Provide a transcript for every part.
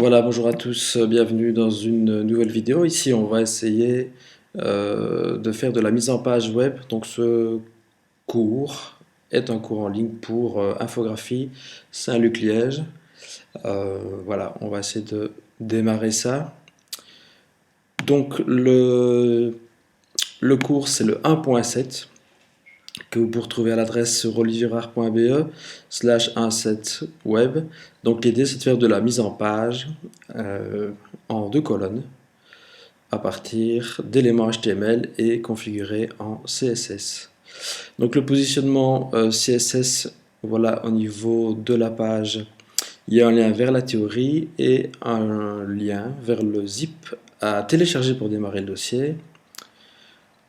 Voilà, bonjour à tous, bienvenue dans une nouvelle vidéo. Ici, on va essayer de faire de la mise en page web. Donc, ce cours est un cours en ligne pour Infographie Saint-Luc-Liège. Voilà, on va essayer de démarrer ça. Donc, le cours, c'est le 1.7 que vous pouvez retrouver à l'adresse olivierard.be/17web. Donc, l'idée, c'est de faire de la mise en page en deux colonnes à partir d'éléments HTML et configurés en CSS. Donc le positionnement CSS, voilà, au niveau de la page, il y a un lien vers la théorie et un lien vers le zip à télécharger pour démarrer le dossier.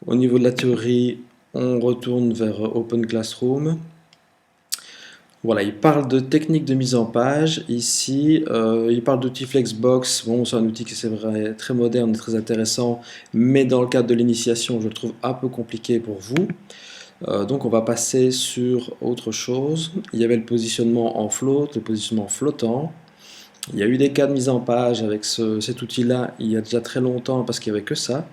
Au niveau de la théorie, on retourne vers Open Classroom. Voilà, il parle de technique de mise en page. Ici, il parle d'outil Flexbox. Bon, c'est un outil qui c'est vrai très moderne et très intéressant, mais dans le cadre de l'initiation, je le trouve un peu compliqué pour vous. Donc, on va passer sur autre chose. Il y avait le positionnement en float, le positionnement flottant. Il y a eu des cas de mise en page avec cet outil-là il y a déjà très longtemps parce qu'il n'y avait que ça.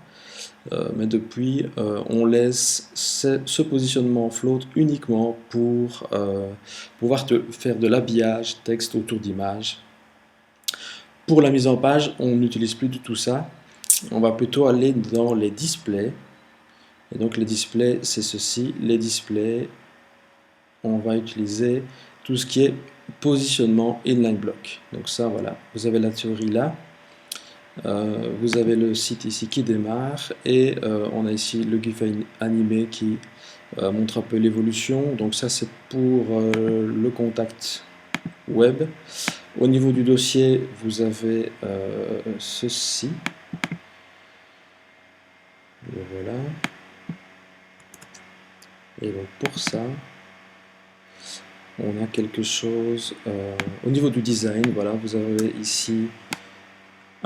Mais depuis, on laisse ce positionnement float uniquement pour pouvoir faire de l'habillage texte autour d'images. Pour la mise en page, on n'utilise plus du tout ça. On va plutôt aller dans les displays. Et donc les displays, c'est ceci. Les displays, on va utiliser tout ce qui est positionnement inline block. Donc ça, voilà, vous avez la théorie là. Vous avez le site ici qui démarre et on a ici le GIF animé qui montre un peu l'évolution. Donc ça c'est pour le contact web. Au niveau du dossier, vous avez ceci. Et voilà. Et donc pour ça, on a quelque chose. Au niveau du design, voilà, vous avez ici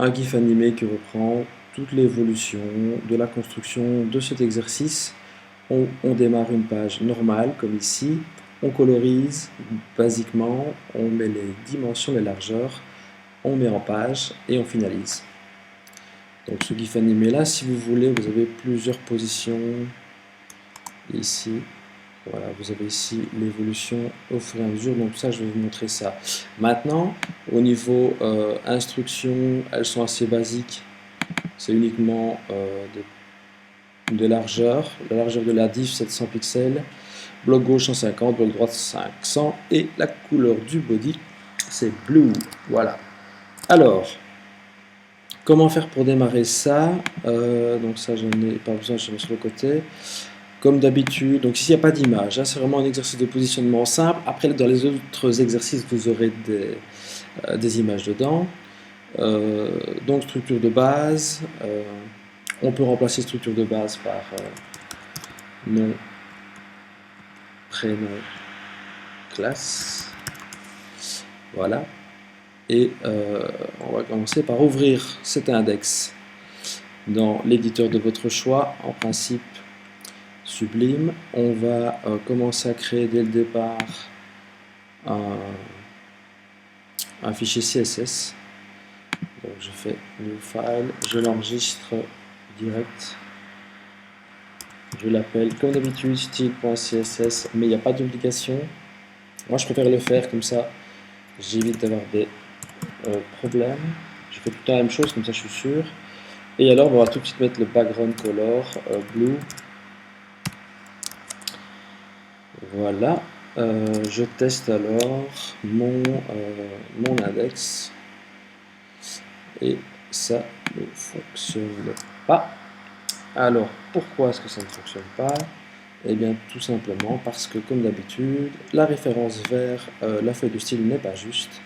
un GIF animé qui reprend toute l'évolution de la construction de cet exercice. On démarre une page normale comme ici, on colorise basiquement, on met les dimensions, les largeurs, on met en page et on finalise. Donc ce GIF animé là, si vous voulez, vous avez plusieurs positions ici. Voilà, vous avez ici l'évolution au fur et à mesure, donc ça je vais vous montrer ça. Maintenant, au niveau instructions, elles sont assez basiques, c'est uniquement de largeur, la largeur de la div 700 pixels, bloc gauche 150, bloc droite 500 et la couleur du body c'est blue. Voilà. Alors, comment faire pour démarrer ça donc ça je n'ai pas besoin, je mets sur le côté. Comme d'habitude, donc ici il n'y a pas d'image, hein, c'est vraiment un exercice de positionnement simple. Après dans les autres exercices vous aurez des images dedans. Donc structure de base, on peut remplacer structure de base par nom, prénom, classe. Voilà. Et on va commencer par ouvrir cet index dans l'éditeur de votre choix. En principe, Sublime. On va commencer à créer dès le départ un fichier CSS. Donc je fais New File, je l'enregistre direct. Je l'appelle comme d'habitude style.css, mais il n'y a pas d'obligation. Moi je préfère le faire comme ça, j'évite d'avoir des problèmes. Je fais tout le temps la même chose, comme ça je suis sûr. Et alors on va tout de suite mettre le background color blue. Voilà. Je teste alors mon index. Et ça ne fonctionne pas. Alors, pourquoi est-ce que ça ne fonctionne pas? Eh bien, tout simplement parce que, comme d'habitude, la référence vers la feuille de style n'est pas juste.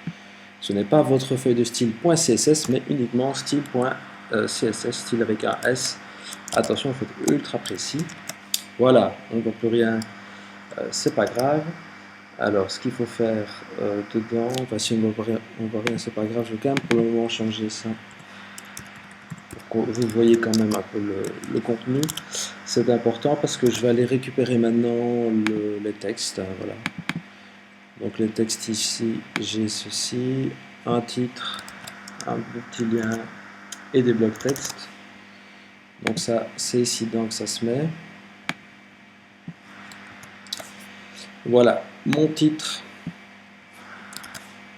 Ce n'est pas votre feuille de style .css, mais uniquement style.css, style avec un S. Attention, il faut être ultra précis. Voilà, on ne voit plus rien, c'est pas grave. Alors, ce qu'il faut faire dedans, enfin, si on ne voit rien, c'est pas grave. Je vais quand même pour le moment changer ça. Vous voyez quand même un peu le contenu. C'est important parce que je vais aller récupérer maintenant les textes. Voilà. Donc les textes ici, j'ai ceci, un titre, un petit lien et des blocs texte. Donc ça, c'est ici donc ça se met. Voilà, mon titre.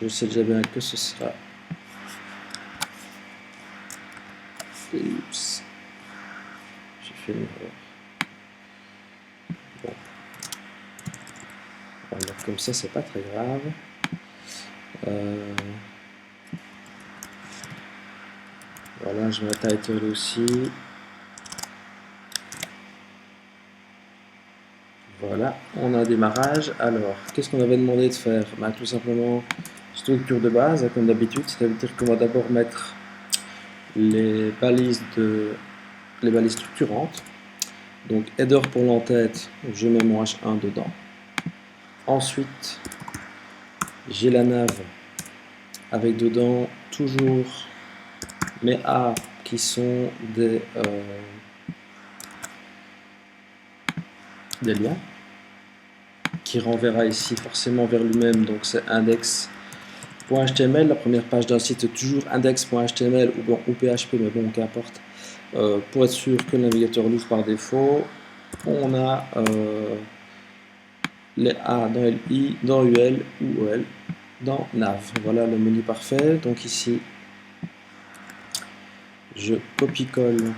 Je sais déjà bien que ce sera. Oups. J'ai fait une erreur. Bon. Alors comme ça, c'est pas très grave. Voilà, je mets un title aussi. Voilà, on a un démarrage. Alors, qu'est-ce qu'on avait demandé de faire? Bah, tout simplement, structure de base, comme d'habitude, c'est-à-dire qu'on va d'abord mettre les balises structurantes. Donc, header pour l'entête, je mets mon H1 dedans. Ensuite, j'ai la nav avec dedans toujours mes A qui sont des liens qui renverra ici forcément vers lui-même, donc c'est index.html. La première page d'un site est toujours index.html ou PHP, mais bon, qu'importe. Pour être sûr que le navigateur l'ouvre par défaut, on a les A dans LI, dans UL ou OL, dans nav. Voilà le menu parfait. Donc ici, je copie-colle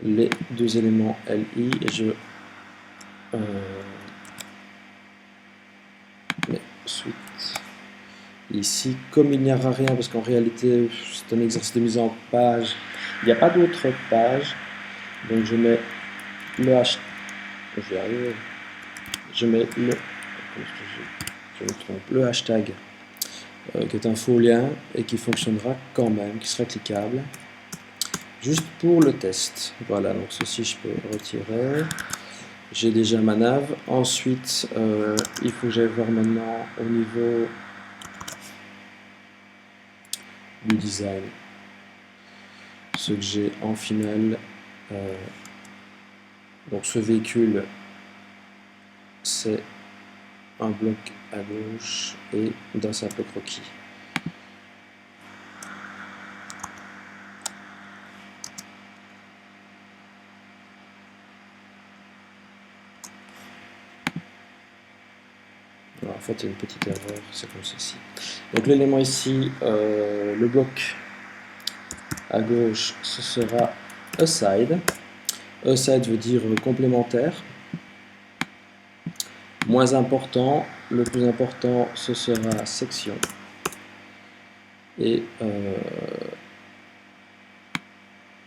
les deux éléments LI et je mets suite ici. Comme il n'y aura rien, parce qu'en réalité c'est un exercice de mise en page, il n'y a pas d'autre page, donc je mets le hashtag, je mets le hashtag qui est un faux lien et qui fonctionnera quand même, qui sera cliquable juste pour le test. Voilà, donc ceci je peux retirer. J'ai déjà ma nav. Ensuite, il faut que j'aille voir maintenant au niveau du design ce que j'ai en finale. Donc ce véhicule, c'est un bloc à gauche et d'un simple croquis. En fait, il y a une petite erreur, c'est comme ceci. Donc l'élément ici, le bloc à gauche, ce sera aside. Aside veut dire complémentaire. Moins important, le plus important, ce sera section. Et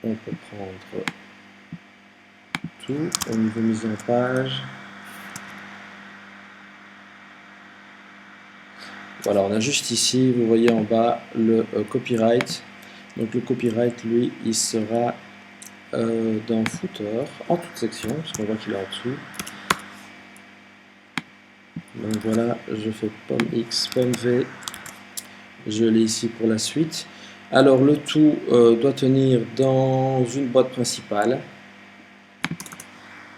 on peut prendre tout au niveau mise en page. Voilà, on a juste ici, vous voyez en bas, le copyright. Donc le copyright, lui, il sera dans footer, en toute section, parce qu'on voit qu'il est en dessous. Donc voilà, je fais pomme X, pomme V, je l'ai ici pour la suite. Alors le tout doit tenir dans une boîte principale,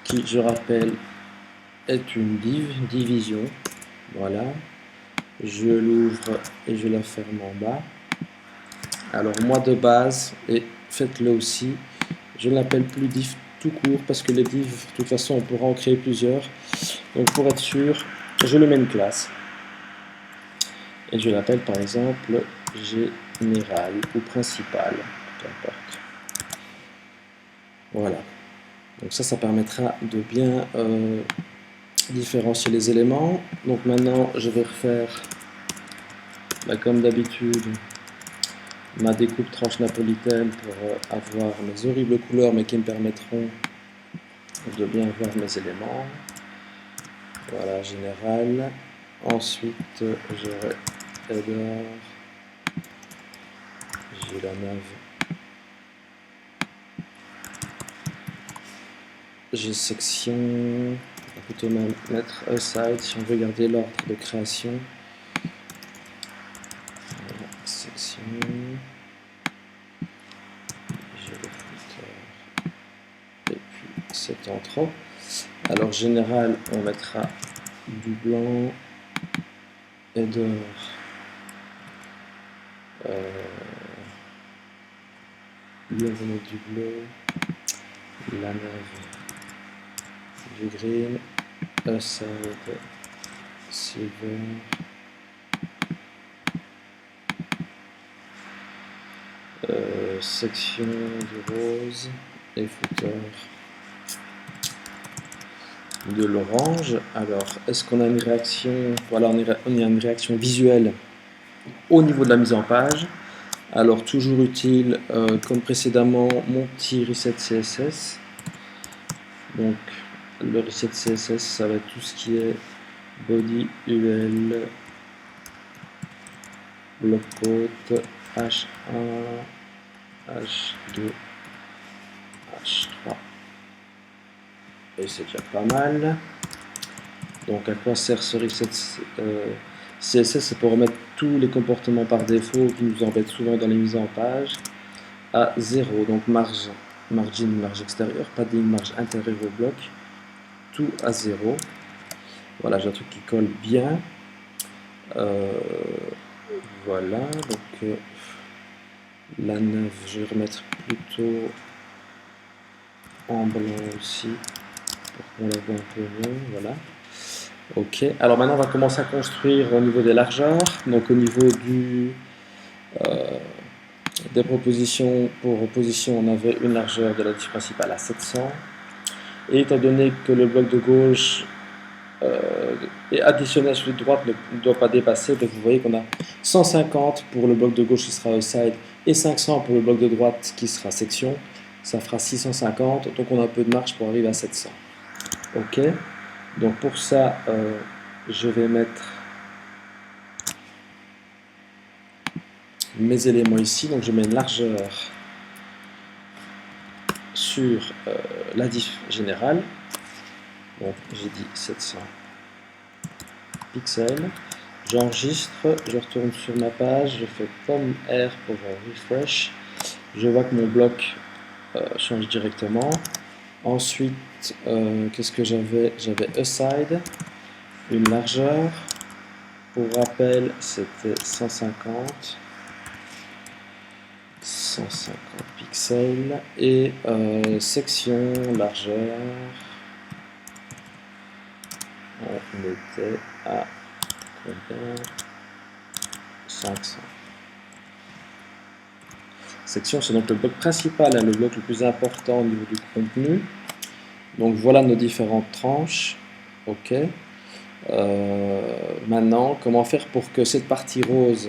qui, je rappelle, est une division. Voilà, je l'ouvre et je la ferme en bas. Alors moi de base, et faites-le aussi, je ne l'appelle plus div tout court parce que les divs, de toute façon, on pourra en créer plusieurs. Donc pour être sûr, je le mets une classe. Et je l'appelle par exemple général ou principal, peu importe. Voilà. Donc ça permettra de bien différencier les éléments. Donc maintenant, je vais refaire, comme d'habitude, ma découpe tranche napolitaine pour avoir mes horribles couleurs, mais qui me permettront de bien voir mes éléments. Voilà, général. Ensuite, j'aurai header. J'ai la nav. J'ai section. On va plutôt mettre aside si on veut garder l'ordre de création. Voilà, section. J'ai le footer. Et puis c'est en trop. Alors général, on mettra du blanc. Header. lui on va mettre du bleu, la 9 du green, aside, silver, section du rose et footer de l'orange. Alors, est-ce qu'on a une réaction? Voilà, on a une réaction visuelle au niveau de la mise en page. Alors, toujours utile, comme précédemment, mon petit reset CSS. Donc, le reset CSS, ça va être tout ce qui est body, UL, bloc quote, H1, H2, H3. Et c'est déjà pas mal. Donc à quoi sert ce reset CSS? C'est pour remettre tous les comportements par défaut qui nous embêtent souvent dans les mises en page à 0. Donc margin, marge extérieure, padding, marge intérieure au bloc, tout à 0. Voilà, j'ai un truc qui colle bien. Voilà, donc la 9, je vais remettre plutôt en blanc aussi pour qu'on la voit un peu mieux. Voilà. Ok, alors maintenant on va commencer à construire au niveau des largeurs. Donc au niveau des propositions, pour opposition on avait une largeur de la tige principale à 700. Et étant donné que le bloc de gauche est additionnel à celui de droite ne doit pas dépasser, donc vous voyez qu'on a 150 pour le bloc de gauche qui sera side et 500 pour le bloc de droite qui sera section. Ça fera 650, donc on a un peu de marge pour arriver à 700. Ok, donc pour ça, je vais mettre mes éléments ici. Donc je mets une largeur sur la diff générale. Donc j'ai dit 700 pixels. J'enregistre, je retourne sur ma page, je fais pomme R pour refresh. Je vois que mon bloc change directement. Ensuite, qu'est-ce que j'avais? J'avais aside, une largeur. Pour rappel, c'était 150 pixels. Et section, largeur, on était à combien? 500. Section, c'est donc le bloc principal, hein, le bloc le plus important au niveau du contenu. Donc voilà nos différentes tranches. Ok. Maintenant, comment faire pour que cette partie rose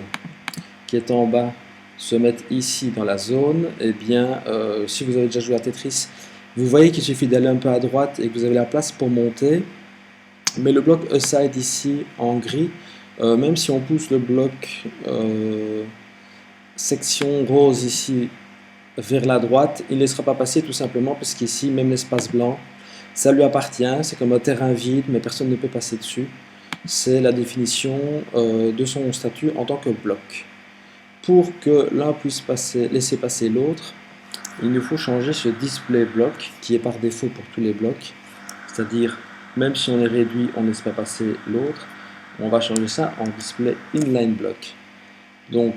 qui est en bas se mette ici dans la zone? Eh bien, si vous avez déjà joué à Tetris, vous voyez qu'il suffit d'aller un peu à droite et que vous avez la place pour monter. Mais le bloc aside ici en gris, même si on pousse le bloc section rose ici vers la droite, il ne laissera pas passer tout simplement parce qu'ici, même l'espace blanc, ça lui appartient, c'est comme un terrain vide, mais personne ne peut passer dessus. C'est la définition de son statut en tant que bloc. Pour que l'un puisse laisser passer l'autre, il nous faut changer ce display bloc qui est par défaut pour tous les blocs. C'est-à-dire, même si on est réduit, on ne laisse pas passer l'autre. On va changer ça en display inline block. Donc,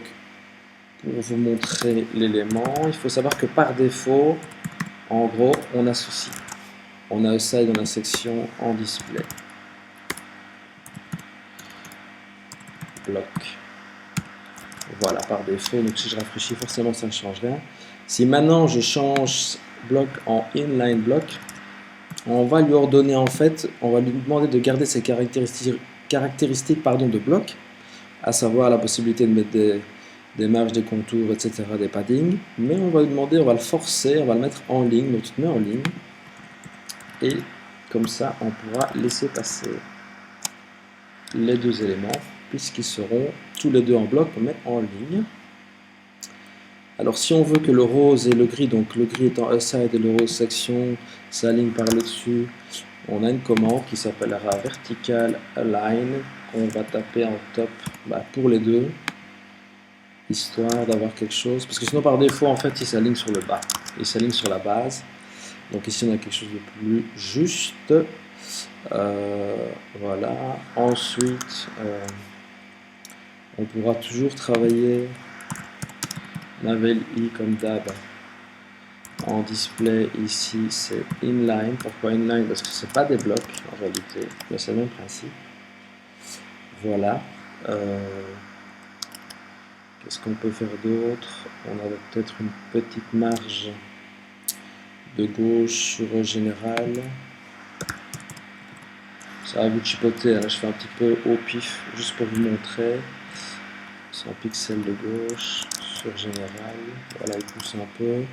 pour vous montrer l'élément, il faut savoir que par défaut, en gros, on a ceci. On a aside dans la section en display. Bloc. Voilà, par défaut. Donc si je rafraîchis, forcément, ça ne change rien. Si maintenant je change bloc en inline block, on va lui ordonner en fait, on va lui demander de garder ses caractéristiques de bloc, à savoir la possibilité de mettre des marges, des contours, etc., des paddings. Mais on va lui demander, on va le forcer, on va le mettre en ligne, donc tu te mets en ligne. Et comme ça, on pourra laisser passer les deux éléments, puisqu'ils seront tous les deux en bloc, mais en ligne. Alors si on veut que le rose et le gris, donc le gris étant aside et le rose section, s'alignent par le dessus, on a une commande qui s'appellera vertical align, qu'on va taper en top pour les deux, histoire d'avoir quelque chose, parce que sinon par défaut en fait il s'aligne sur le bas, il s'aligne sur la base. Donc ici on a quelque chose de plus juste. Voilà. Ensuite, on pourra toujours travailler Navel I comme d'hab. En display ici c'est inline. Pourquoi inline? Parce que c'est pas des blocs en réalité, mais c'est le même principe. Voilà. Qu'est-ce qu'on peut faire d'autre? On a peut-être une petite marge de gauche sur général. Ça va vous chipoter, hein. Je fais un petit peu au pif juste pour vous montrer. 100 pixels de gauche sur général. Voilà, il pousse un peu.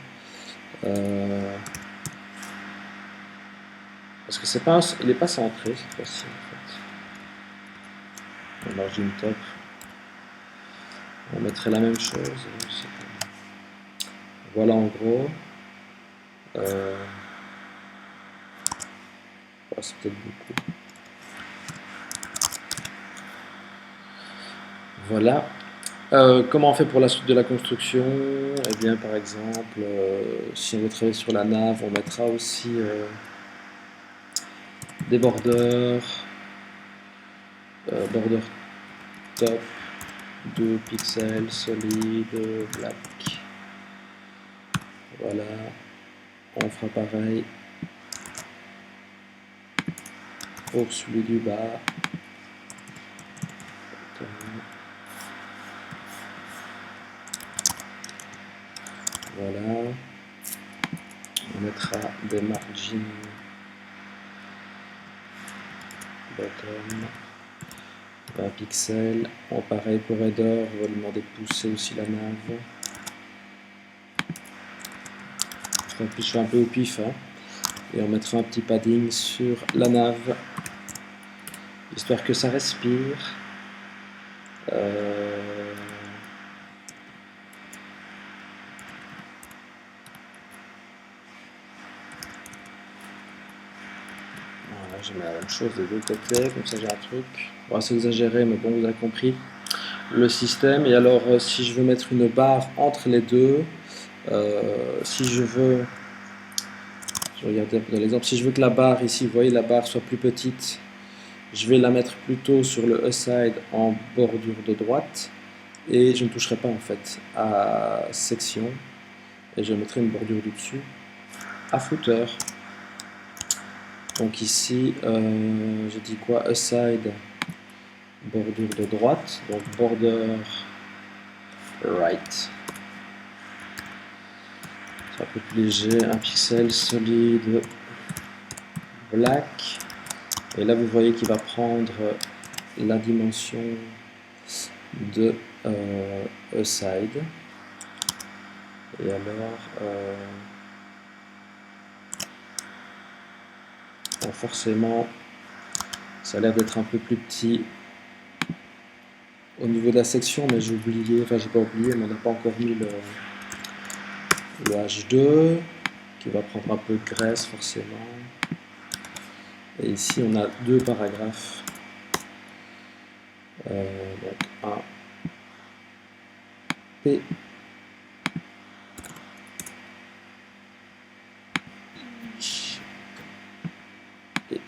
Parce que c'est pas, il n'est pas centré cette fois-ci en fait. On margine top. On mettrait la même chose. Voilà en gros. Oh, c'est peut-être beaucoup. Voilà. Comment on fait pour la suite de la construction? Eh bien, par exemple, si on veut travailler sur la nave, on mettra aussi des borders, border top, 2 pixels, solide, black. Voilà. On fera pareil pour celui du bas. Voilà. On mettra des margins bottom 20 pixels. En pareil pour header, on va lui demander de pousser aussi la nave. En plus, je fais un peu au pif, hein. Et on mettra un petit padding sur la nave, histoire que ça respire. Voilà, je mets la même chose des deux côtés, comme ça j'ai un truc. Bon, c'est exagéré, mais bon, vous avez compris le système. Et alors, si je veux mettre une barre entre les deux, si je veux, je regarde un peu dans l'exemple, si je veux que la barre ici, vous voyez, la barre soit plus petite, je vais la mettre plutôt sur le E-side en bordure de droite, et je ne toucherai pas en fait à section, et je mettrai une bordure du dessus à footer. Donc ici, j'ai dit quoi? E-side, bordure de droite, donc border right. C'est un peu plus léger, 1 pixel, solide, black. Et là, vous voyez qu'il va prendre la dimension de E-side. Et alors, bon, forcément, ça a l'air d'être un peu plus petit au niveau de la section, mais j'ai oublié, enfin j'ai pas oublié, mais on n'a pas encore mis le H2 qui va prendre un peu de graisse forcément. Et ici on a deux paragraphes. Donc un P et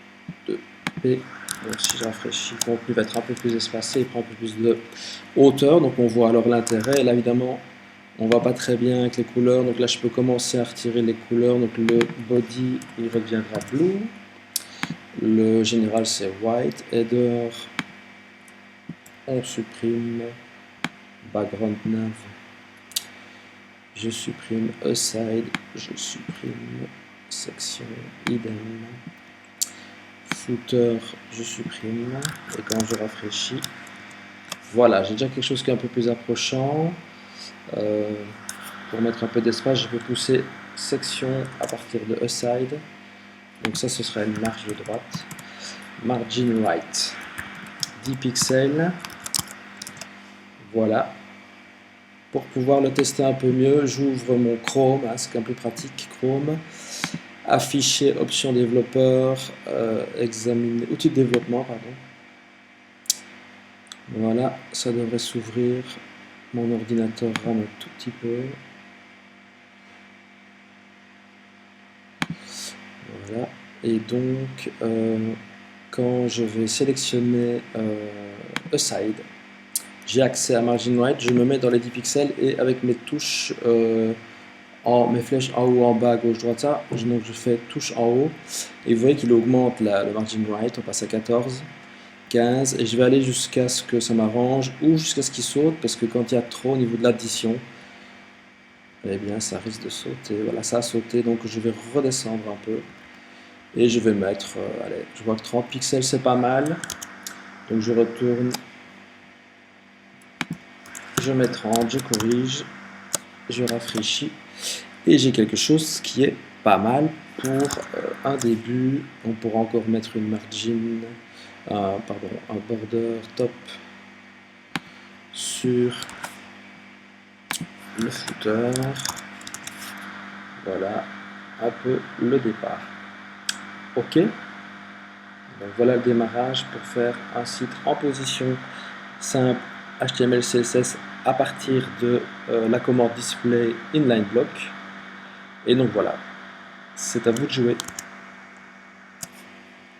2 P. Donc si je rafraîchis, le contenu va être un peu plus espacé, il prend un peu plus de hauteur, donc on voit alors l'intérêt. Et là évidemment on va pas très bien avec les couleurs, donc là je peux commencer à retirer les couleurs. Donc le body il redeviendra blue, le général c'est white, header on supprime, background nav je supprime, aside je supprime, section idem, footer je supprime, et quand je rafraîchis, voilà, j'ai déjà quelque chose qui est un peu plus approchant. Pour mettre un peu d'espace, je peux pousser section à partir de aside, donc ça ce sera une marge de droite, margin right 10 pixels. Voilà. Pour pouvoir le tester un peu mieux, j'ouvre mon Chrome, hein, c'est un peu pratique, Chrome, afficher, option développeur, examiner, outil de développement, pardon. Voilà, ça devrait s'ouvrir. Mon ordinateur rame un tout petit peu. Voilà, et donc quand je vais sélectionner Aside, j'ai accès à Margin Right, je me mets dans les 10 pixels et avec mes touches, mes flèches en haut, en bas, à gauche, droite, ça, donc je fais touche en haut et vous voyez qu'il augmente le Margin Right, on passe à 14, 15 et je vais aller jusqu'à ce que ça m'arrange ou jusqu'à ce qu'il saute parce que quand il y a trop au niveau de l'addition, eh bien ça risque de sauter. Voilà, ça a sauté, donc je vais redescendre un peu et je vais mettre, allez, je vois que 30 pixels c'est pas mal, donc je retourne, je mets 30, je corrige, je rafraîchis et j'ai quelque chose qui est pas mal pour un début. On pourra encore mettre une margin, pardon, un border top sur le footer. Voilà un peu le départ. Ok, donc voilà le démarrage pour faire un site en position simple HTML CSS à partir de la commande display inline block. Et donc voilà, c'est à vous de jouer.